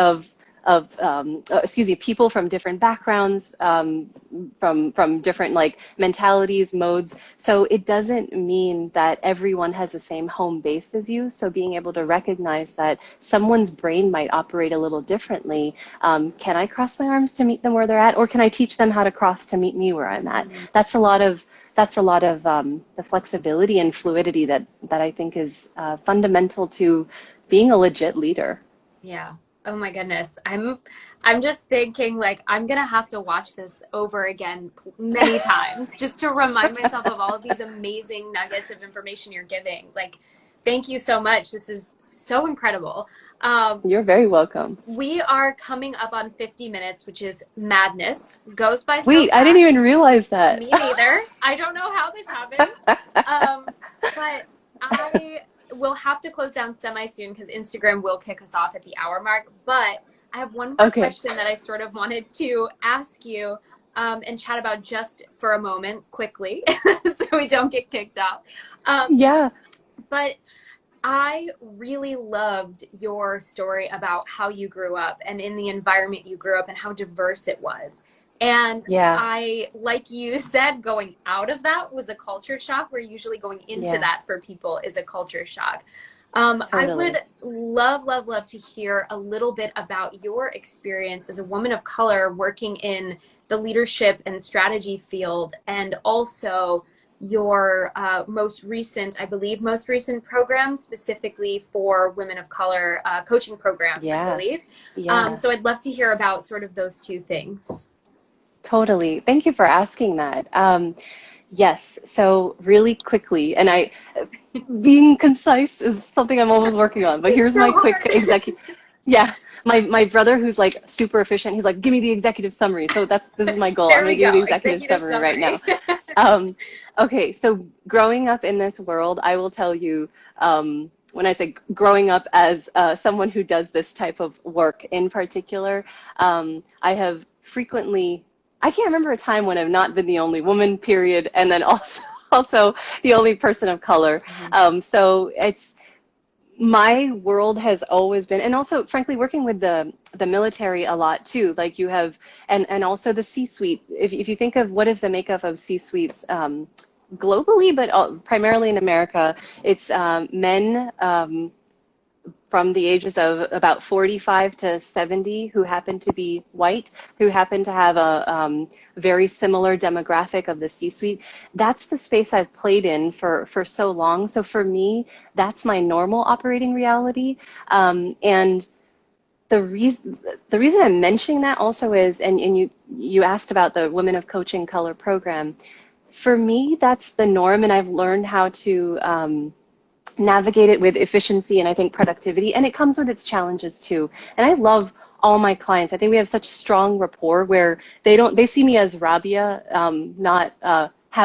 people from different backgrounds, from different, like, mentalities, modes. So it doesn't mean that everyone has the same home base as you. So being able to recognize that someone's brain might operate a little differently. Can I cross my arms to meet them where they're at? Or can I teach them how to cross to meet me where I'm at? That's a lot of that's a lot of the flexibility and fluidity that I think is fundamental to being a legit leader.
Yeah. Oh my goodness. I'm just thinking like I'm gonna have to watch this over again many times just to remind myself of all of these amazing nuggets of information you're giving. Like, thank you so much. This is so incredible. Um,
You're very welcome.
we are coming up on 50 minutes, which is madness. Goes by so
Wait, I didn't even
fast.
realize that.
Me neither. I don't know how this happens. But I will have to close down semi soon because Instagram will kick us off at the hour mark. But I have one more
Okay.
question that I sort of wanted to ask you and chat about just for a moment quickly so we don't get kicked off. Um,
Yeah.
but I really loved your story about how you grew up and in the environment you grew up and how diverse it was. And
Yeah.
I, like you said, going out of that was a culture shock, where usually going into
Yeah.
that for people is a culture shock. I would
Totally.
love, love, love to hear a little bit about your experience as a woman of color working in the leadership and strategy field, and also your most recent, I believe, most recent program specifically for women of color, coaching program, I
Yeah.
believe.
Yeah.
So I'd love to hear about sort of those two things.
Totally. Thank you for asking that. Yes. So really quickly, and being concise is something I'm always working on, but
It's
here's
so
my quick
hard.
executive. Yeah. My brother, who's like super efficient, he's like, give me the executive summary. So this is my goal. I'm
There
going
we
to give you
go.
the executive
Executive
summary right now.
summary.
Um, okay, so growing up in this world, I will tell you, when I say growing up as someone who does this type of work in particular, I have frequently, I can't remember a time when I've not been the only woman, period, and then also also the only person of color.
Mhm.
So it's my world has always been, and also frankly working with the military a lot too, like you have, and also the C-suite. If you think of what is the makeup of C-suites globally, but primarily in America, it's men from the ages of about 45 to 70 who happen to be white, who happen to have a very similar demographic of the C-suite. That's the space I've played in for so long. So for me, that's my normal operating reality. And the reason I'm mentioning that also is, and you asked about the Women of Coaching Color program. For me, that's the norm, and I've learned how to navigate it with efficiency and I think productivity. And it comes with its challenges too. And I love all my clients. I think we have such strong rapport where they see me as Raabia, not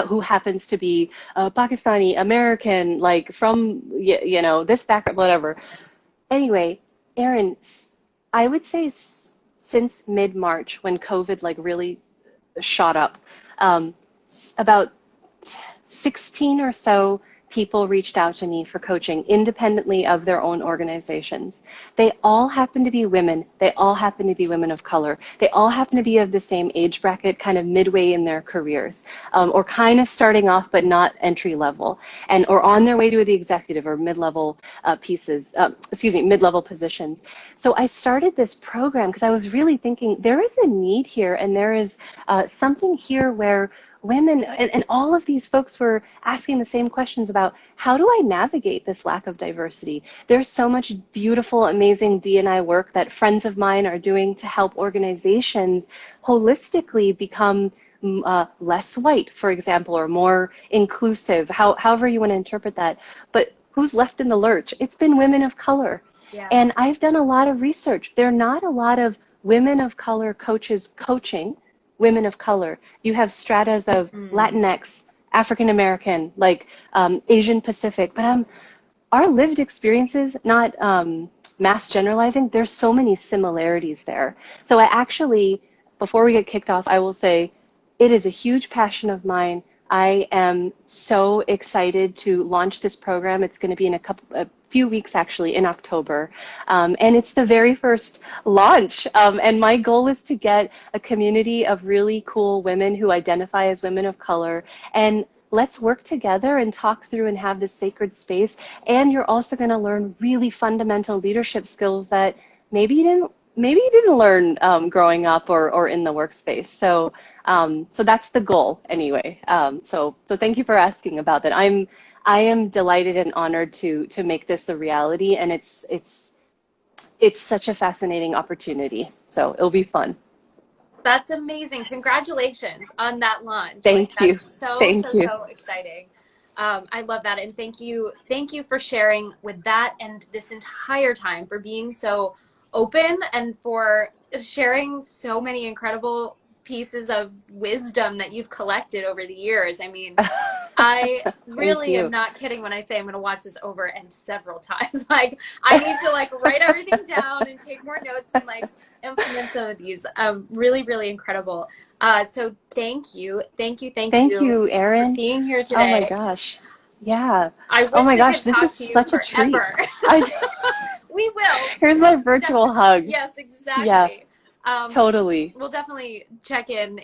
who happens to be Pakistani American, like from, this background, whatever. Anyway, Erin, I would say since mid-March when COVID like really shot up, um, about 16 or so people reached out to me for coaching independently of their own organizations. They all happen to be women. They all happen to be women of color. They all happen to be of the same age bracket, kind of midway in their careers, or kind of starting off but not entry level, and or on their way to the executive or mid-level mid-level positions. So I started this program because I was really thinking there is a need here, and there is something here where women and all of these folks were asking the same questions about how do I navigate this lack of diversity? There's so much beautiful, amazing D&I work that friends of mine are doing to help organizations holistically become less white, for example, or more inclusive, however you want to interpret that. But who's left in the lurch? It's been women of color.
Yeah.
And I've done a lot of research. There are not a lot of women of color coaches coaching women of color. You have stratas of
Mm.
Latinx, African American, like Asian Pacific, but our lived experiences, not mass generalizing, there's so many similarities there. So I actually, before we get kicked off, I will say it is a huge passion of mine. I am so excited to launch this program. It's going to be in a few weeks actually in October. And it's the very first launch. And my goal is to get a community of really cool women who identify as women of color, and let's work together and talk through and have this sacred space. And you're also going to learn really fundamental leadership skills that maybe you didn't maybe you didn't learn growing up or in the workspace. So that's the goal anyway. So thank you for asking about that. I am delighted and honored to make this a reality, and it's such a fascinating opportunity. So it'll be fun.
That's amazing. Congratulations on that launch. Like
Thank you.
that's so,
Thank
so,
you.
so exciting. I love that. And thank you for sharing with that and this entire time for being so open and for sharing so many incredible pieces of wisdom that you've collected over the years. I mean, I
Thank
really am
you.
not kidding when I say I'm going to watch this over and several times. Like I need to like write everything down and take more notes and like implement some of these. Really, really incredible. So thank
Thank
you
you,
for
Erin.
being here
Oh my
today.
gosh. Yeah.
I
Oh
wish
my
I
gosh,
could
this is
talk to you
such a treat.
forever.
I
We will.
Here's my virtual
Definitely.
hug.
Yes,
Yeah,
exactly. Um,
totally.
we'll definitely check in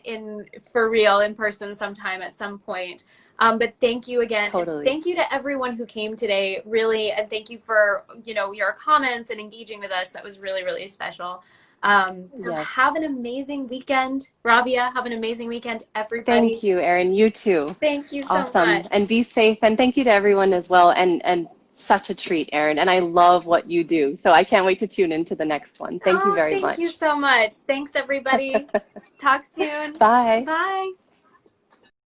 for real in person sometime at some point. But thank you again, and
Totally.
thank you to everyone who came today, really, and thank you for your comments and engaging with us. That was really, really special. So
Yes.
have an amazing weekend, Rabia. Have an amazing weekend,
Thank
everybody.
you, Erin. You too.
Thank you so
Awesome. And
much.
be safe. And thank you to everyone as well. And such a treat, Erin. And I love what you do. So I can't wait to tune into the next one. Thank you
Oh,
very
thank you
much.
so much. Thanks, everybody. Talk soon.
Bye.
Bye.